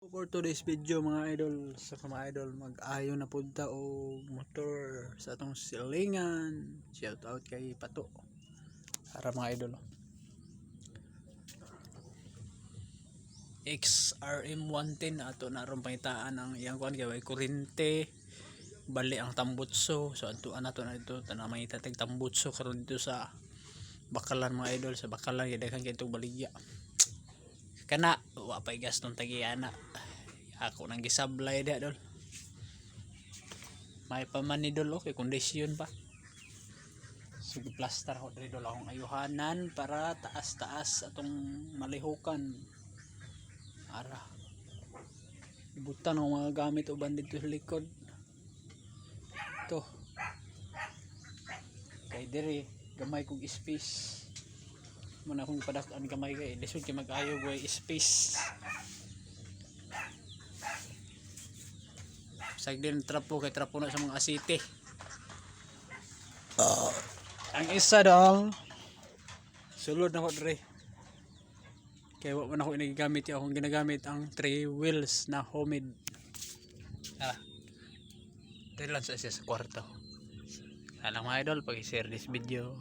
For today's video mga idol, sa mga idol mag-ayo na punta o motor sa atong silingan. Shout out kay Pato. Para mga idol. XRM 110 ato na ron pangitaan ang iyang kuan kay kurente. Bali ang tambutso. So antuan nato na dito tanang mangitatag tambutso karon dito sa Bakalan mga idol, sa Bakalan daghan kay itong baligya. Kana wa pay gaston tagiana. Ako nang gisablay dia dol. May paman ni dol okay kondisyon pa. So plaster ko diri dol akong ayuhanan para taas-taas atong malihukan. Ara. Ibutan ang mga gamit uban dito sa likod. To. Kay diri gamay kog space. Muna akong padak-an gamay kay lisod kay mag-ayo go space. Sag din trapo kay trapo na sa mga asite. Ang isa dong sulod na ko dre. Kaya wa man ako ginagamit, akong ginagamit ang 3 wheels na homemade. Dahil lang sa kwarto. Sana mga idol pag-share this video.